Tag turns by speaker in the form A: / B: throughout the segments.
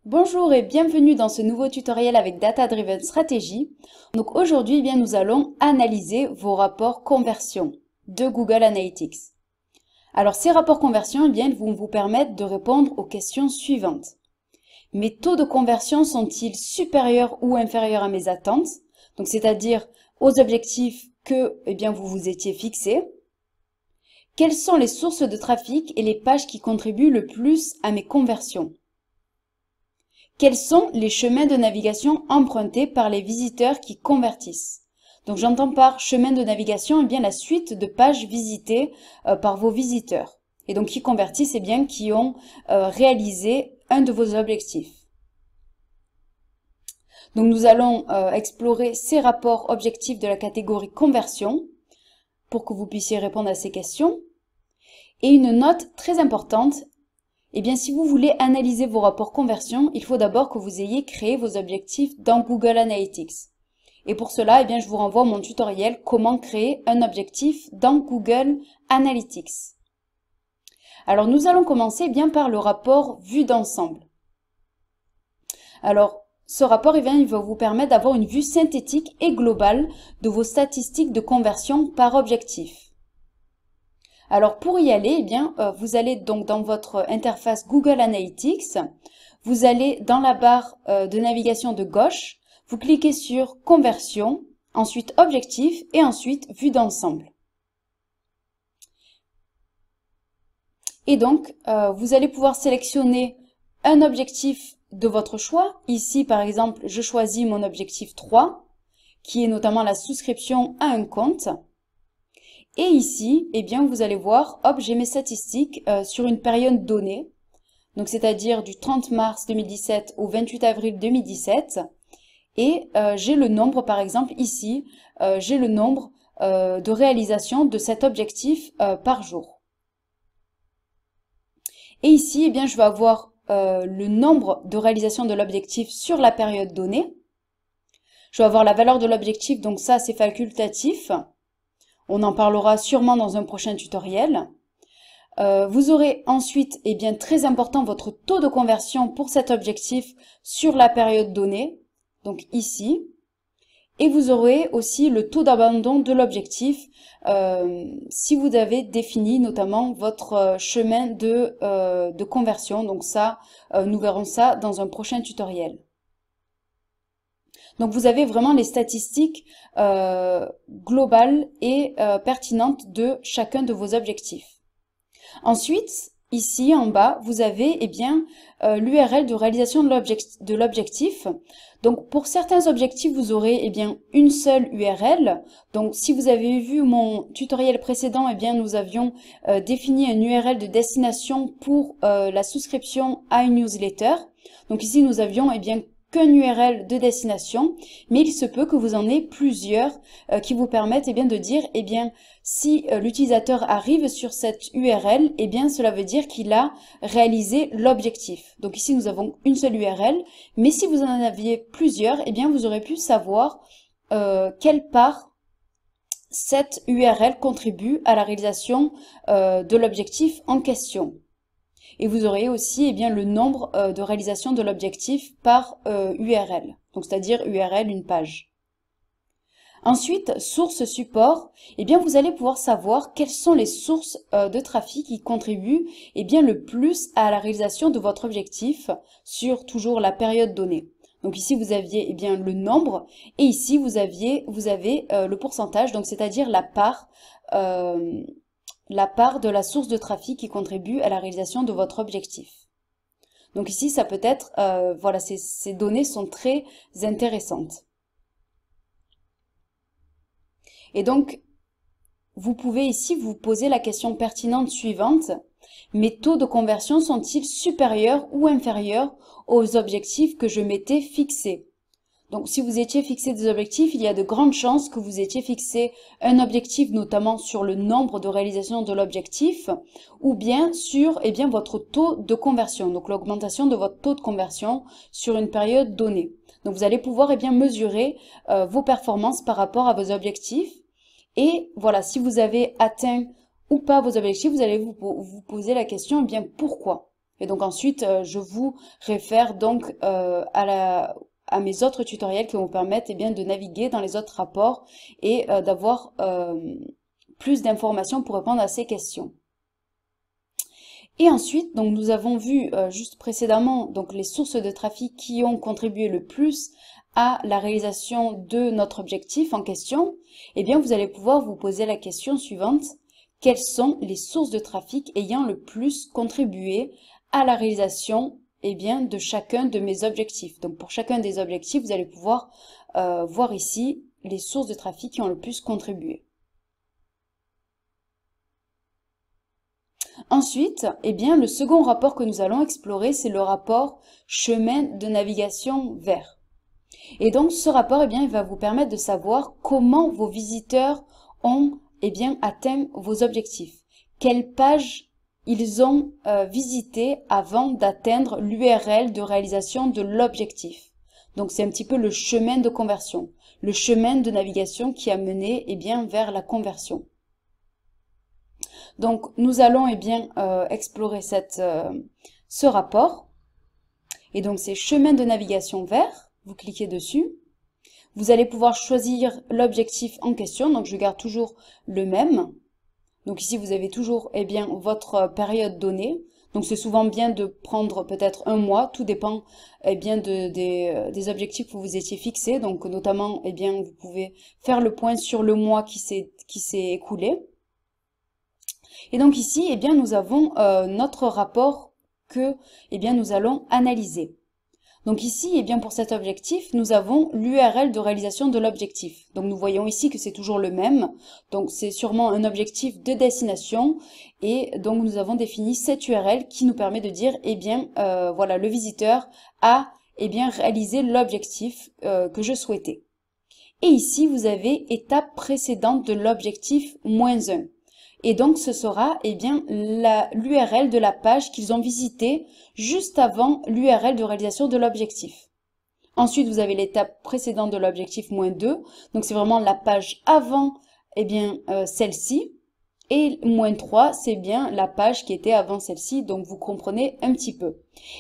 A: Bonjour et bienvenue dans ce nouveau tutoriel avec Data Driven Strategy. Donc aujourd'hui, nous allons analyser vos rapports conversion de Google Analytics. Alors ces rapports conversion, ils vont vous permettre de répondre aux questions suivantes. Mes taux de conversion sont-ils supérieurs ou inférieurs à mes attentes? Donc c'est-à-dire aux objectifs que vous vous étiez fixés. Quelles sont les sources de trafic et les pages qui contribuent le plus à mes conversions? Quels sont les chemins de navigation empruntés par les visiteurs qui convertissent? Donc j'entends par chemin de navigation la suite de pages visitées par vos visiteurs. Et donc qui convertissent qui ont réalisé un de vos objectifs. Donc nous allons explorer ces rapports objectifs de la catégorie conversion pour que vous puissiez répondre à ces questions. Et une note très importante, si vous voulez analyser vos rapports conversion, il faut d'abord que vous ayez créé vos objectifs dans Google Analytics. Et pour cela, je vous renvoie à mon tutoriel comment créer un objectif dans Google Analytics. Alors nous allons commencer par le rapport vue d'ensemble. Alors ce rapport il va vous permettre d'avoir une vue synthétique et globale de vos statistiques de conversion par objectif. Alors pour y aller, vous allez donc dans votre interface Google Analytics, vous allez dans la barre de navigation de gauche, vous cliquez sur conversion, ensuite objectif et ensuite vue d'ensemble. Et donc vous allez pouvoir sélectionner un objectif de votre choix. Ici par exemple, je choisis mon objectif 3, qui est notamment la souscription à un compte. Et ici, vous allez voir, hop, j'ai mes statistiques sur une période donnée, donc c'est-à-dire du 30 mars 2017 au 28 avril 2017. Et j'ai le nombre, par exemple, ici, j'ai le nombre de réalisations de cet objectif par jour. Et ici, je vais avoir le nombre de réalisations de l'objectif sur la période donnée. Je vais avoir la valeur de l'objectif, donc ça, c'est facultatif. On en parlera sûrement dans un prochain tutoriel. Vous aurez ensuite, très important, votre taux de conversion pour cet objectif sur la période donnée, donc ici. Et vous aurez aussi le taux d'abandon de l'objectif si vous avez défini notamment votre chemin de conversion. Donc ça, nous verrons ça dans un prochain tutoriel. Donc vous avez vraiment les statistiques globales et pertinentes de chacun de vos objectifs. Ensuite, ici en bas, vous avez l'URL de réalisation de l'objectif. Donc pour certains objectifs, vous aurez une seule URL. Donc si vous avez vu mon tutoriel précédent, nous avions défini une URL de destination pour la souscription à une newsletter. Donc ici nous avions qu'un URL de destination, mais il se peut que vous en ayez plusieurs qui vous permettent de dire si l'utilisateur arrive sur cette URL, cela veut dire qu'il a réalisé l'objectif. Donc ici nous avons une seule URL, mais si vous en aviez plusieurs, vous aurez pu savoir quelle part cette URL contribue à la réalisation de l'objectif en question. Et vous aurez aussi le nombre de réalisations de l'objectif par URL, donc c'est-à-dire URL, une page. Ensuite, source support, vous allez pouvoir savoir quelles sont les sources de trafic qui contribuent le plus à la réalisation de votre objectif sur toujours la période donnée. Donc ici vous aviez le nombre et ici vous avez le pourcentage, donc c'est-à-dire la part de la source de trafic qui contribue à la réalisation de votre objectif. Donc ici, ça peut être, voilà, ces données sont très intéressantes. Et donc, vous pouvez ici vous poser la question pertinente suivante. Mes taux de conversion sont-ils supérieurs ou inférieurs aux objectifs que je m'étais fixés? Donc, si vous étiez fixé des objectifs, il y a de grandes chances que vous étiez fixé un objectif, notamment sur le nombre de réalisations de l'objectif, ou bien sur votre taux de conversion, donc l'augmentation de votre taux de conversion sur une période donnée. Donc, vous allez pouvoir mesurer vos performances par rapport à vos objectifs. Et voilà, si vous avez atteint ou pas vos objectifs, vous allez vous poser la question, pourquoi? Et donc ensuite, je vous réfère donc à mes autres tutoriels qui vont vous permettre eh bien, de naviguer dans les autres rapports et d'avoir plus d'informations pour répondre à ces questions. Et ensuite, donc nous avons vu juste précédemment donc les sources de trafic qui ont contribué le plus à la réalisation de notre objectif en question. Eh bien, vous allez pouvoir vous poser la question suivante: quelles sont les sources de trafic ayant le plus contribué à la réalisation eh bien, de chacun de mes objectifs? Donc pour chacun des objectifs, vous allez pouvoir voir ici les sources de trafic qui ont le plus contribué. Ensuite, eh bien, le second rapport que nous allons explorer, c'est le rapport chemin de navigation vert. Et donc, ce rapport, eh bien, il va vous permettre de savoir comment vos visiteurs ont eh bien, atteint vos objectifs. Quelle page ils ont visité avant d'atteindre l'URL de réalisation de l'objectif. Donc, c'est un petit peu le chemin de conversion, le chemin de navigation qui a mené eh bien, vers la conversion. Donc, nous allons eh bien, explorer ce rapport. Et donc, c'est chemin de navigation vert. Vous cliquez dessus. Vous allez pouvoir choisir l'objectif en question. Donc, je garde toujours le même. Donc, ici, vous avez toujours eh bien, votre période donnée. Donc, c'est souvent bien de prendre peut-être un mois. Tout dépend eh bien, des objectifs que vous étiez fixés. Donc, notamment, eh bien, vous pouvez faire le point sur le mois qui s'est écoulé. Et donc ici, eh bien, nous avons notre rapport que eh bien, nous allons analyser. Donc ici, eh bien, pour cet objectif, nous avons l'URL de réalisation de l'objectif. Donc nous voyons ici que c'est toujours le même. Donc c'est sûrement un objectif de destination. Et donc nous avons défini cette URL qui nous permet de dire, eh bien, voilà, le visiteur a eh bien, réalisé l'objectif que je souhaitais. Et ici, vous avez étape précédente de l'objectif -1. Et donc, ce sera eh bien l'URL de la page qu'ils ont visitée juste avant l'URL de réalisation de l'objectif. Ensuite, vous avez l'étape précédente de l'objectif -2. Donc, c'est vraiment la page avant eh bien celle-ci. Et -3, c'est bien la page qui était avant celle-ci. Donc, vous comprenez un petit peu.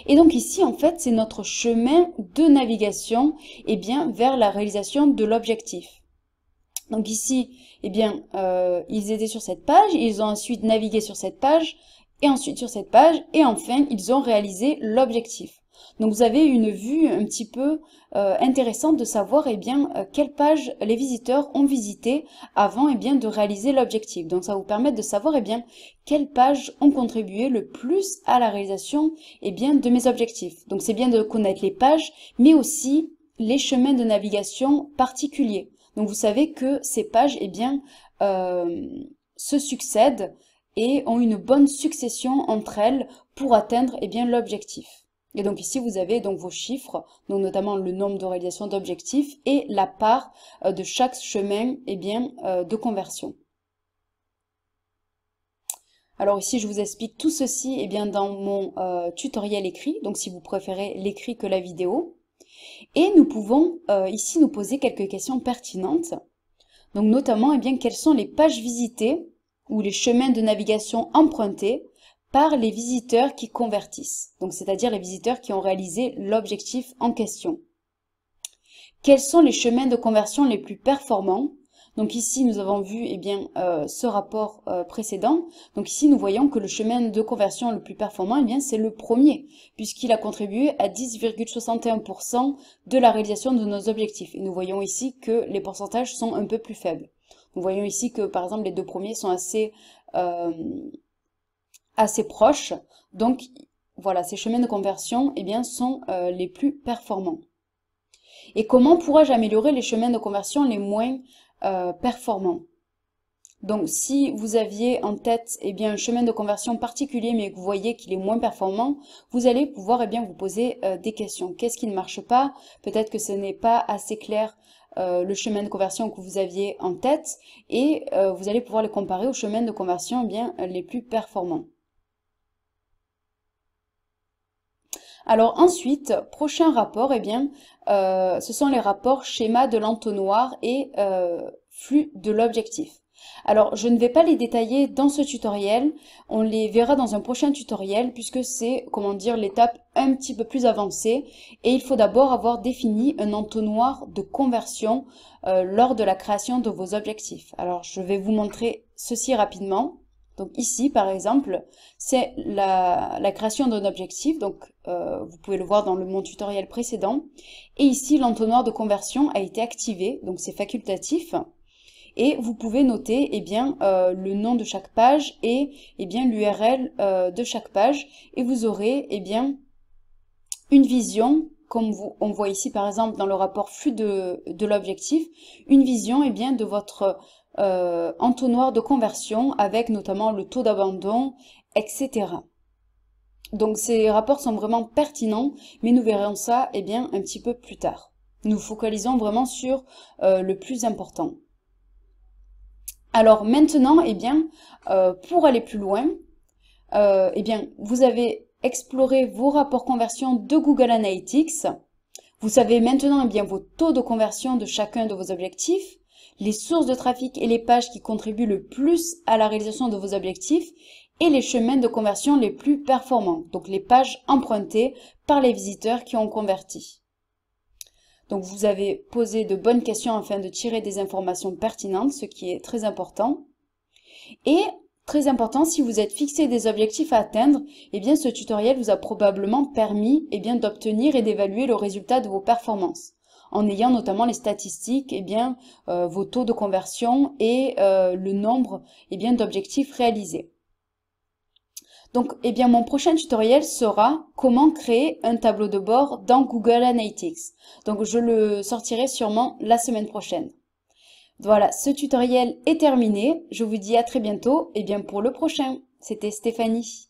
A: Et donc, ici, en fait, c'est notre chemin de navigation eh bien, vers la réalisation de l'objectif. Donc ici, eh bien, ils étaient sur cette page, ils ont ensuite navigué sur cette page, et ensuite sur cette page, et enfin, ils ont réalisé l'objectif. Donc vous avez une vue un petit peu intéressante de savoir eh bien, quelle page les visiteurs ont visité avant eh bien, de réaliser l'objectif. Donc ça va vous permettre de savoir eh bien, quelles pages ont contribué le plus à la réalisation eh bien, de mes objectifs. Donc c'est bien de connaître les pages, mais aussi les chemins de navigation particuliers. Donc vous savez que ces pages eh bien, se succèdent et ont une bonne succession entre elles pour atteindre eh bien, l'objectif. Et donc ici vous avez donc vos chiffres, donc notamment le nombre de réalisations d'objectifs et la part de chaque chemin eh bien, de conversion. Alors ici je vous explique tout ceci eh bien, dans mon tutoriel écrit, donc si vous préférez l'écrit que la vidéo. Et nous pouvons ici nous poser quelques questions pertinentes. Donc notamment, eh bien, quelles sont les pages visitées ou les chemins de navigation empruntés par les visiteurs qui convertissent. Donc c'est-à-dire les visiteurs qui ont réalisé l'objectif en question. Quels sont les chemins de conversion les plus performants? Donc ici, nous avons vu eh bien, ce rapport précédent. Donc ici, nous voyons que le chemin de conversion le plus performant, eh bien, c'est le premier, puisqu'il a contribué à 10,61% de la réalisation de nos objectifs. Et nous voyons ici que les pourcentages sont un peu plus faibles. Nous voyons ici que, par exemple, les deux premiers sont assez proches. Donc, voilà, ces chemins de conversion eh bien, sont les plus performants. Et comment pourrais-je améliorer les chemins de conversion les moins performants? Donc si vous aviez en tête eh bien, un chemin de conversion particulier mais que vous voyez qu'il est moins performant, vous allez pouvoir eh bien, vous poser des questions. Qu'est-ce qui ne marche pas? Peut-être que ce n'est pas assez clair le chemin de conversion que vous aviez en tête et vous allez pouvoir les comparer aux chemins de conversion eh bien, les plus performants. Alors ensuite, prochain rapport, eh bien, ce sont les rapports schéma de l'entonnoir et flux de l'objectif. Alors, je ne vais pas les détailler dans ce tutoriel, on les verra dans un prochain tutoriel puisque c'est, comment dire, l'étape un petit peu plus avancée et il faut d'abord avoir défini un entonnoir de conversion lors de la création de vos objectifs. Alors, je vais vous montrer ceci rapidement. Donc ici, par exemple, c'est la création d'un objectif, donc vous pouvez le voir dans mon tutoriel précédent. Et ici, l'entonnoir de conversion a été activé, donc c'est facultatif. Et vous pouvez noter eh bien, le nom de chaque page et eh bien, l'URL de chaque page. Et vous aurez eh bien, une vision, comme on voit ici par exemple dans le rapport flux de l'objectif, une vision eh bien, de votre entonnoir de conversion avec notamment le taux d'abandon, etc. Donc ces rapports sont vraiment pertinents, mais nous verrons ça eh bien, un petit peu plus tard. Nous focalisons vraiment sur le plus important. Alors maintenant, eh bien, pour aller plus loin, eh bien, vous avez exploré vos rapports conversion de Google Analytics. Vous savez maintenant eh bien, vos taux de conversion de chacun de vos objectifs, les sources de trafic et les pages qui contribuent le plus à la réalisation de vos objectifs et les chemins de conversion les plus performants, donc les pages empruntées par les visiteurs qui ont converti. Donc vous avez posé de bonnes questions afin de tirer des informations pertinentes, ce qui est très important. Et très important, si vous êtes fixé des objectifs à atteindre, eh bien ce tutoriel vous a probablement permis eh bien, d'obtenir et d'évaluer le résultat de vos performances, en ayant notamment les statistiques, eh bien, vos taux de conversion et le nombre eh bien, d'objectifs réalisés. Donc, eh bien, mon prochain tutoriel sera comment créer un tableau de bord dans Google Analytics. Donc, je le sortirai sûrement la semaine prochaine. Voilà, ce tutoriel est terminé. Je vous dis à très bientôt, eh bien, pour le prochain. C'était Stéphanie.